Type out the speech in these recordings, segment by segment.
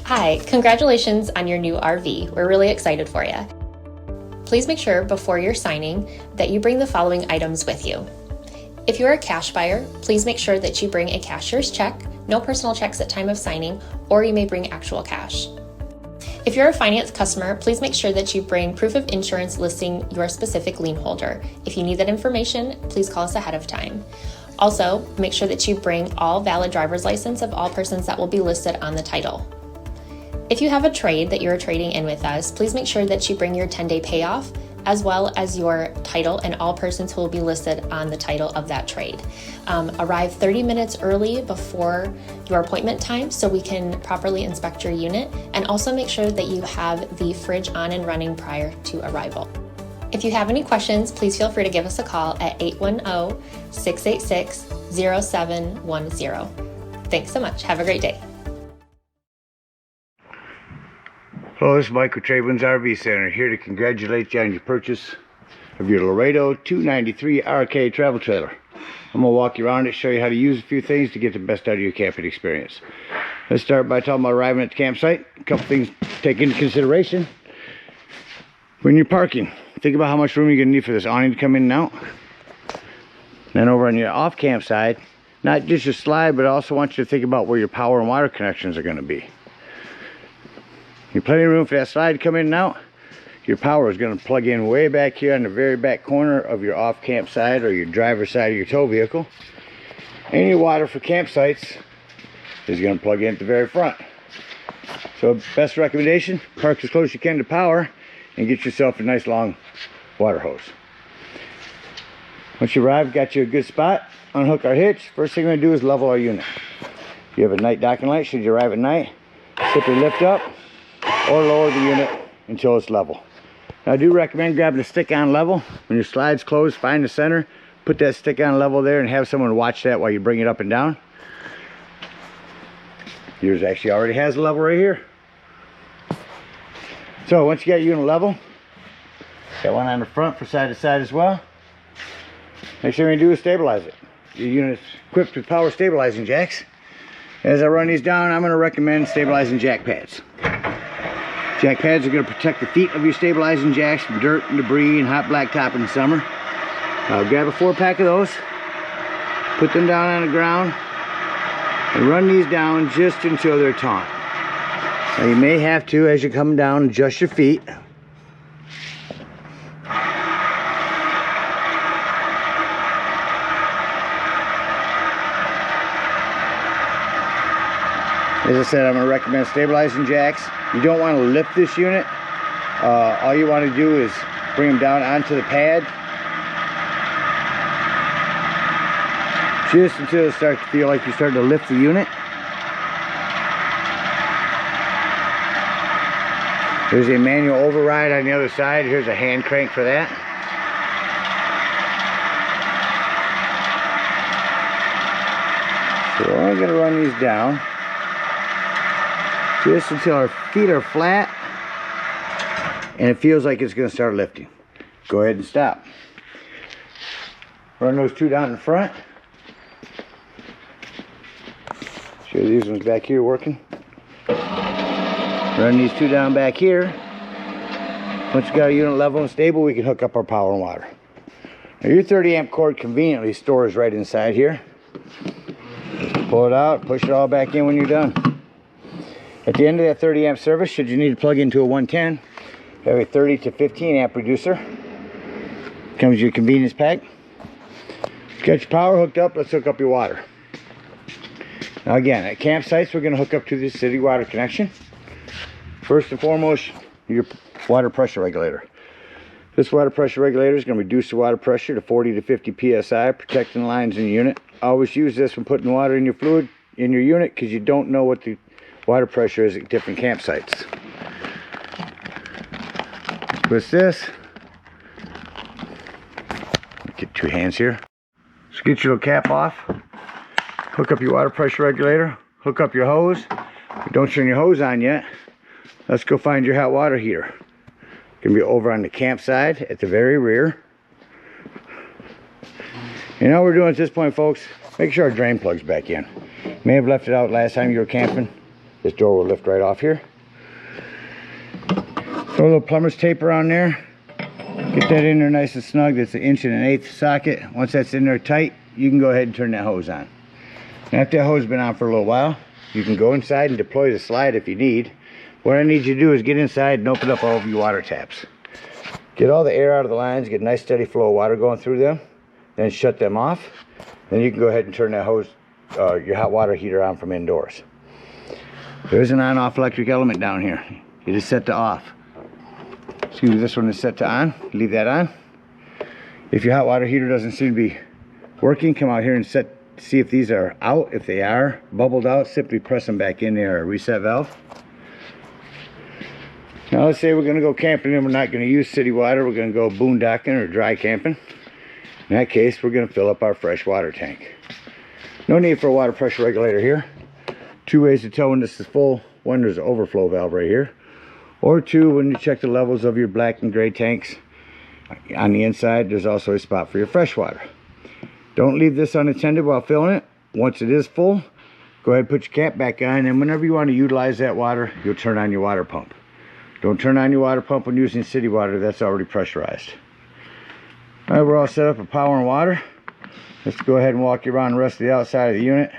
Hi, congratulations on your new RV. We're really excited for you. Please make sure before you're signing that you bring the following items with you. If you're a cash buyer, please make sure that you bring a cashier's check, no personal checks at time of signing, or you may bring actual cash. If you're a finance customer, please make sure that you bring proof of insurance listing your specific lien holder. If you need that information, please call us ahead of time. Also, make sure that you bring all valid driver's license of all persons that will be listed on the title. If you have a trade that you're trading in with us, please make sure that you bring your 10-day payoff as well as your title and all persons who will be listed on the title of that trade. Arrive 30 minutes early before your appointment time so we can properly inspect your unit, and also make sure that you have the fridge on and running prior to arrival. If you have any questions, please feel free to give us a call at 810-686-0710. Thanks so much. Have a great day. Hello, this is Mike with TradeWinds RV Center, here to congratulate you on your purchase of your Laredo 293 RK travel trailer. I'm going to walk you around it, show you how to use a few things to get the best out of your camping experience. Let's start by talking about arriving at the campsite. A couple things to take into consideration. When you're parking, think about how much room you're going to need for this awning to come in and out. Then over on your off camp side, not just your slide, but I also want you to think about where your power and water connections are going to be. You've plenty of room for that slide to come in and out. Your power is going to plug in way back here on the very back corner of your off camp side or your driver's side of your tow vehicle. And your water for campsites is going to plug in at the very front. So best recommendation, park as close as you can to power and get yourself a nice long water hose. Once you arrive, got you a good spot, unhook our hitch. First thing we're going to do is level our unit. You have a night docking light should you arrive at night. Simply lift up or lower the unit until it's level. Now, I do recommend grabbing a stick on level. When your slide's closed, find the center, put that stick on level there and have someone watch that while you bring it up and down. Yours actually already has a level right here. So once you got your unit level, got one on the front for side to side as well. Next thing we're going to do is stabilize it. Your unit's equipped with power stabilizing jacks. As I run these down, I'm going to recommend stabilizing jack pads. Jack pads are going to protect the feet of your stabilizing jacks from dirt and debris and hot blacktop in the summer. Grab a 4-pack of those, put them down on the ground, and run these down just until they're taut. Now you may have to, as you come down, adjust your feet. As I said, I'm going to recommend stabilizing jacks. You don't want to lift this unit. All you want to do is bring them down onto the pad just until it starts to feel like you're starting to lift the unit. There's a manual override on the other side. Here's a hand crank for that. So we're only going to run these down just until our feet are flat and it feels like it's going to start lifting. Go ahead and stop. Run those two down in front. Show you these ones back here working. Run these two down back here. Once you got our unit level and stable, we can hook up our power and water. Now your 30 amp cord conveniently stores right inside here. Just pull it out, push it all back in when you're done. At the end of that 30 amp service, should you need to plug into a 110, you have a 30 to 15 amp reducer. Comes with your convenience pack. Got your power hooked up, let's hook up your water. Now again, at campsites, we're going to hook up to this city water connection. First and foremost, your water pressure regulator. This water pressure regulator is going to reduce the water pressure to 40 to 50 psi, protecting the lines in the unit. Always use this when putting water in your fluid in your unit because you don't know what the water pressure is at different campsites. Twist this. Get two hands here. So get your little cap off. Hook up your water pressure regulator. Hook up your hose. Don't turn your hose on yet. Let's go find your hot water heater. Gonna be over on the campsite at the very rear. And all we're doing at this point, folks, make sure our drain plug's back in. May have left it out last time you were camping. This door will lift right off here. Throw a little plumber's tape around there. Get that in there nice and snug. That's an 1 1/8" socket. Once that's in there tight, you can go ahead and turn that hose on. Now, after that hose has been on for a little while, you can go inside and deploy the slide if you need. What I need you to do is get inside and open up all of your water taps. Get all the air out of the lines, get a nice steady flow of water going through them, then shut them off. Then you can go ahead and turn that hose, your hot water heater on from indoors. There's an on-off electric element down here. It is set to off. Excuse me, this one is set to on. Leave that on. If your hot water heater doesn't seem to be working, come out here and see if these are out. If they are bubbled out, simply press them back in there, reset valve. Now let's say we're going to go camping and we're not going to use city water. We're going to go boondocking or dry camping. In that case, we're going to fill up our fresh water tank. No need for a water pressure regulator here. 2 ways to tell when this is full. One, there's an overflow valve right here. Or 2, when you check the levels of your black and gray tanks on the inside, there's also a spot for your fresh water. Don't leave this unattended while filling it. Once it is full, go ahead and put your cap back on, and whenever you want to utilize that water, you'll turn on your water pump. Don't turn on your water pump when using city water. That's already pressurized. All right, we're all set up for power and water. Let's go ahead and walk you around the rest of the outside of the unit.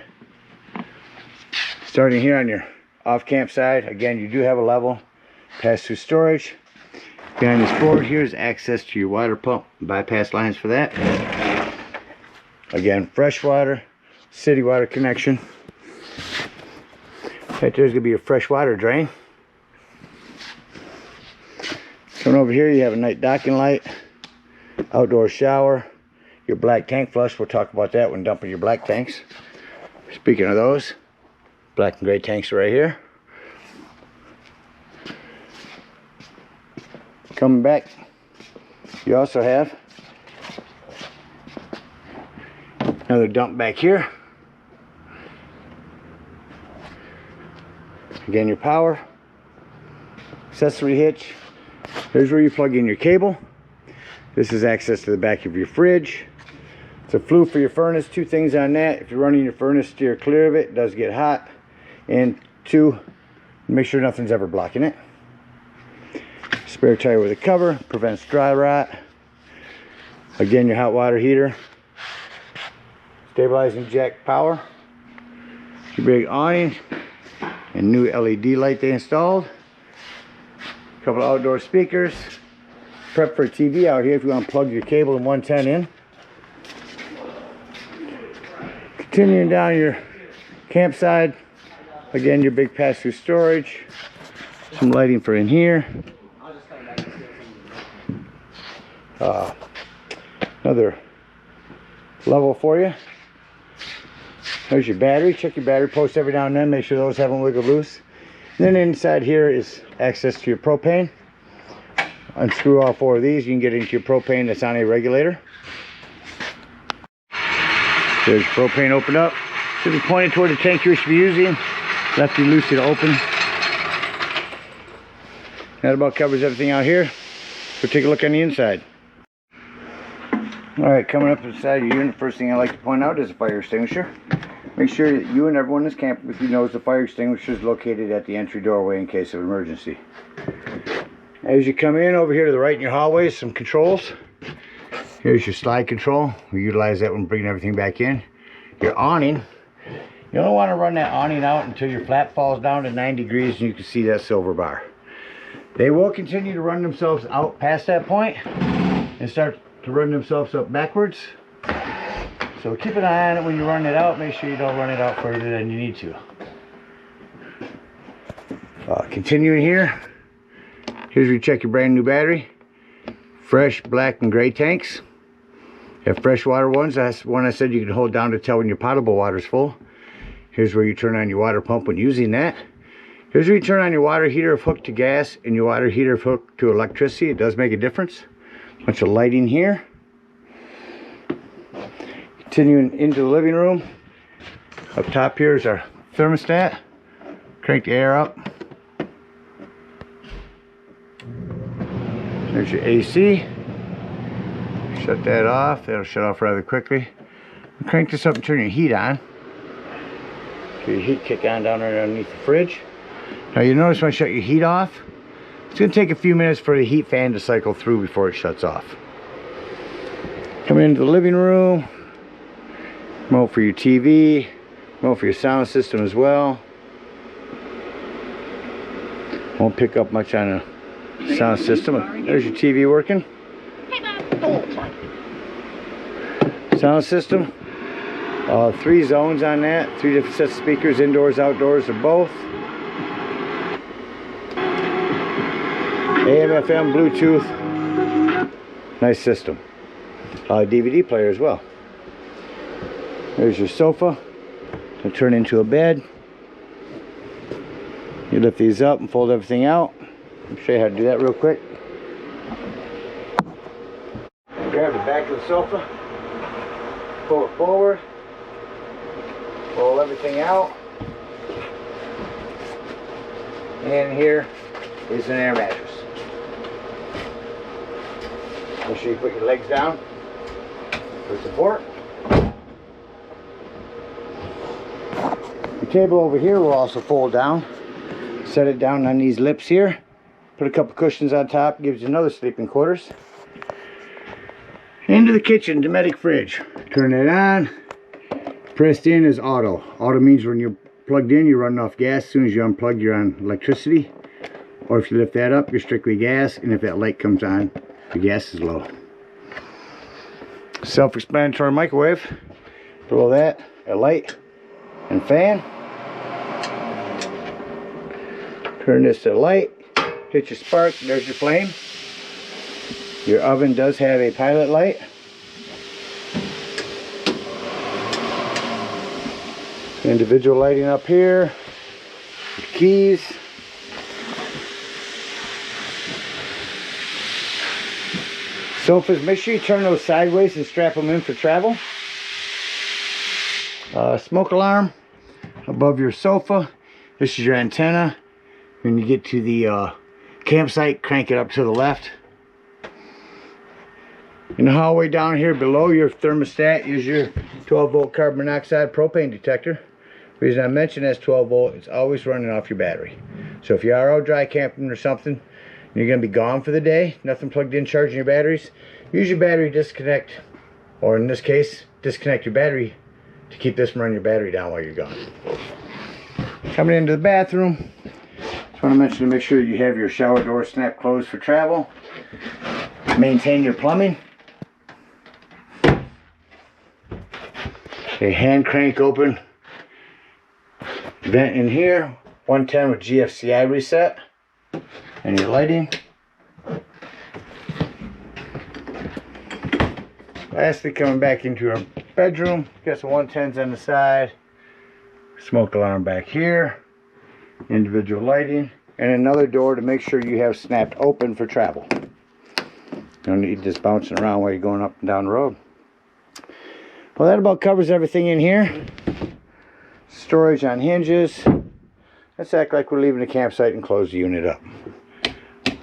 Starting here on your off-camp side, again, you do have a level pass-through storage. Behind this board here is access to your water pump, bypass lines for that. Again, fresh water, city water connection. Right there's going to be a fresh water drain. Coming over here, you have a night docking light, outdoor shower, your black tank flush. We'll talk about that when dumping your black tanks. Speaking of those, black and gray tanks are right here. Coming back, you also have another dump back here. Again, your power, accessory hitch. Here's where you plug in your cable. This is access to the back of your fridge. It's a flue for your furnace. 2 things on that. If you're running your furnace, steer clear of it. It does get hot. And 2, make sure nothing's ever blocking it. Spare tire with a cover, prevents dry rot. Again, your hot water heater. Stabilizing jack power. Your big awning. And new LED light they installed. A couple of outdoor speakers. Prep for a TV out here if you want to plug your cable in 110 in. Continuing down your campsite. Again, your big pass-through storage. Some lighting for in here. Another level for you. There's your battery. Check your battery posts every now and then. Make sure those haven't wiggled loose. And then inside here is access to your propane. Unscrew all 4 of these. You can get into your propane that's on a regulator. There's your propane opened up. Should be pointed toward the tank you should be using. Lefty loosey to open. That about covers everything out here. So take a look on the inside. Alright, coming up inside your unit, first thing I like to point out is a fire extinguisher. Make sure that you and everyone that's camping with you knows the fire extinguisher is located at the entry doorway in case of emergency. As you come in over here to the right in your hallway, some controls. Here's your slide control. We utilize that when bringing everything back in. Your awning. You don't want to run that awning out until your flap falls down to 9 degrees and you can see that silver bar. They will continue to run themselves out past that point and start to run themselves up backwards. So keep an eye on it when you run it out. Make sure you don't run it out further than you need to. Continuing here, here's where you check your brand new battery. Fresh black and gray tanks. You have freshwater ones. That's one I said you can hold down to tell when your potable water is full. Here's where you turn on your water pump when using that. Here's where you turn on your water heater if hooked to gas and your water heater if hooked to electricity. It does make a difference. Bunch of lighting here. Continuing into the living room. Up top here is our thermostat. Crank the air up. There's your AC. Shut that off. That'll shut off rather quickly. Crank this up and turn your heat on. Get your heat kick on down there underneath the fridge. Now you notice when I shut your heat off, it's going to take a few minutes for the heat fan to cycle through before it shuts off. Coming into the living room, remote for your TV, remote for your sound system as well. Won't pick up much on the sound system. There's your TV working. Sound system. 3 zones on that. 3 different sets of speakers, indoors, outdoors, or both. AM, FM, Bluetooth. Nice system. DVD player as well. There's your sofa. It'll turn into a bed. You lift these up and fold everything out. I'll show you how to do that real quick. Grab the back of the sofa. Pull it forward. Roll everything out. And here is an air mattress. Make sure you put your legs down for support. Your table over here will also fold down. Set it down on these lips here. Put a couple cushions on top. Gives you another sleeping quarters. Into the kitchen, Dometic fridge. Turn it on. Pressed in is auto. Auto means when you're plugged in, you're running off gas. As soon as you unplug, you're on electricity. Or if you lift that up, you're strictly gas. And if that light comes on, the gas is low. Self-explanatory microwave. Below that, a light and fan. Turn this to light. Hit your spark. There's your flame. Your oven does have a pilot light. Individual lighting up here. Keys. Sofas, make sure you turn those sideways and strap them in for travel. Smoke alarm above your sofa. This is your antenna. When you get to the campsite, crank it up to the left. In the hallway down here below your thermostat is your 12-volt carbon monoxide propane detector. The reason I mention that's 12 volt, it's always running off your battery. So if you are out dry camping or something, and you're going to be gone for the day, nothing plugged in charging your batteries, use your battery disconnect, or in this case, disconnect your battery to keep this from running your battery down while you're gone. Coming into the bathroom, just want to mention to make sure you have your shower door snap closed for travel. Maintain your plumbing. A hand crank open vent in here, 110 with GFCI reset, and your lighting. Lastly, coming back into our bedroom, got some 110s on the side, smoke alarm back here, individual lighting, and another door to make sure you have snapped open for travel. You don't need this bouncing around while you're going up and down the road. Well, that about covers everything in here. Storage on hinges. Let's act like we're leaving the campsite and close the unit up.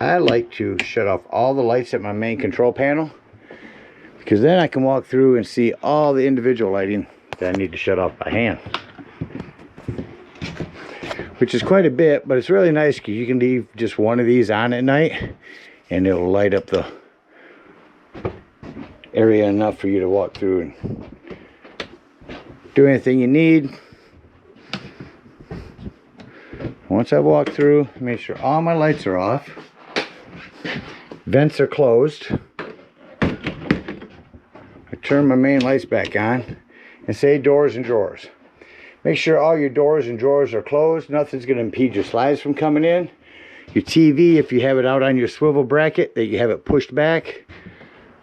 I like to shut off all the lights at my main control panel, because then I can walk through and see all the individual lighting that I need to shut off by hand. Which is quite a bit, but it's really nice because you can leave just one of these on at night and it'll light up the area enough for you to walk through and do anything you need. Once I've walked through, make sure all my lights are off, vents are closed, I turn my main lights back on and say doors and drawers. Make sure all your doors and drawers are closed. Nothing's going to impede your slides from coming in. Your TV, if you have it out on your swivel bracket, that you have it pushed back,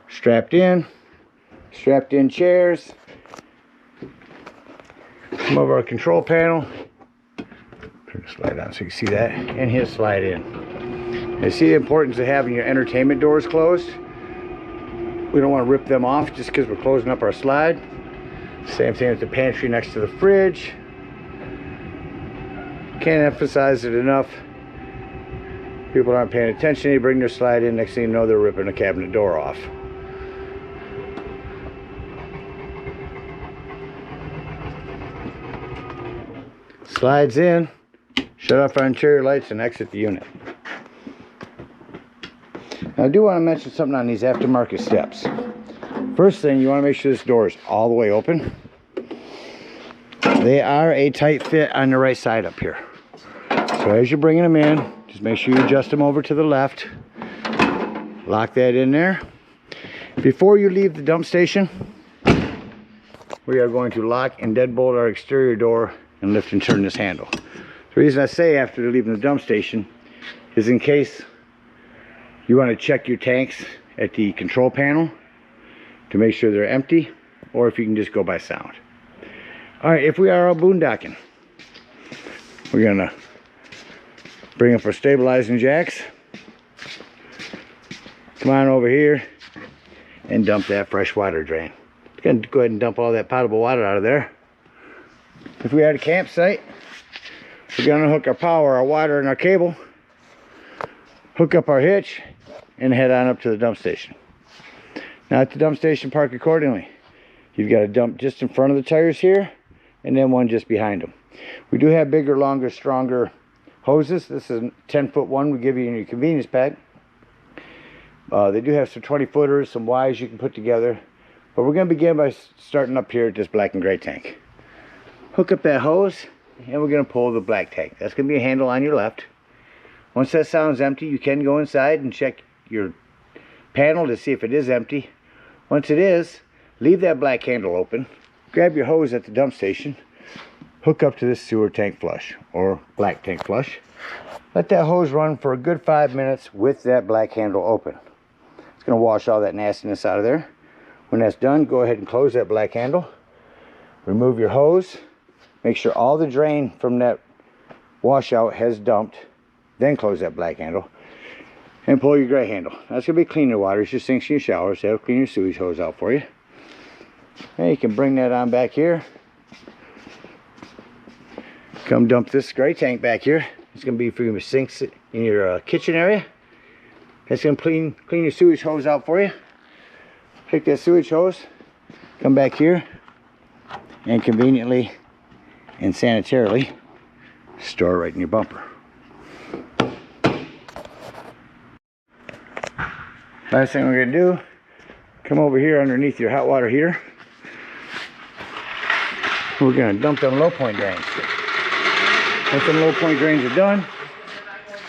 strapped in chairs. Come over our control panel. Turn the slide on so you can see that, and hit slide in. You see the importance of having your entertainment doors closed. We don't want to rip them off just because we're closing up our slide. Same thing with the pantry next to the fridge. Can't emphasize it enough. People aren't paying attention. They bring their slide in. Next thing you know, they're ripping a cabinet door off. Slides in. Shut off our interior lights and exit the unit. Now, I do want to mention something on these aftermarket steps. First thing, you want to make sure this door is all the way open. They are a tight fit on the right side up here. So as you're bringing them in, just make sure you adjust them over to the left. Lock that in there. Before you leave the dump station, we are going to lock and deadbolt our exterior door and lift and turn this handle. The reason I say after leaving the dump station is in case you want to check your tanks at the control panel to make sure they're empty, or if you can just go by sound. All right, if we are out boondocking, we're gonna bring up our stabilizing jacks. Come on over here and dump that fresh water drain. It's gonna go ahead and dump all that potable water out of there. If we are at a campsite, we're gonna hook our power, our water, and our cable, hook up our hitch, and head on up to the dump station. Now at the dump station, park accordingly. You've got a dump just in front of the tires here, and then one just behind them. We do have bigger, longer, stronger hoses. This is a 10-foot one we give you in your convenience pack. They do have some 20-footers, some Ys you can put together. But we're going to begin by starting up here at this black and gray tank. Hook up that hose, and we're going to pull the black tank. That's going to be a handle on your left. Once that sounds empty, you can go inside and check your panel to see if it is empty. Once it is, leave that black handle open. Grab your hose at the dump station. Hook up to this sewer tank flush, or black tank flush. Let that hose run for a good 5 minutes with that black handle open. It's going to wash all that nastiness out of there. When that's done, go ahead and close that black handle. Remove your hose. Make sure all the drain from that washout has dumped. Then close that black handle. And pull your gray handle. That's going to be cleaner water. It's your sinks and your showers. That'll clean your sewage hose out for you. And you can bring that on back here. Come dump this gray tank back here. It's going to be for your sinks in your kitchen area. That's going to clean your sewage hose out for you. Take that sewage hose, come back here, and conveniently and sanitarily store it right in your bumper. Last thing we're going to do, come over here underneath your hot water heater. We're going to dump them low point drains. Once them low point drains are done,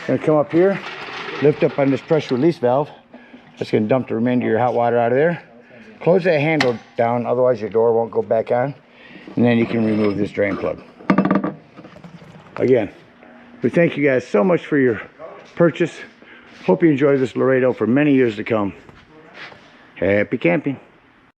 going to come up here, lift up on this pressure release valve. That's going to dump the remainder of your hot water out of there. Close that handle down, otherwise your door won't go back on. And then you can remove this drain plug. Again, we thank you guys so much for your purchase. Hope you enjoy this Laredo for many years to come. Happy camping.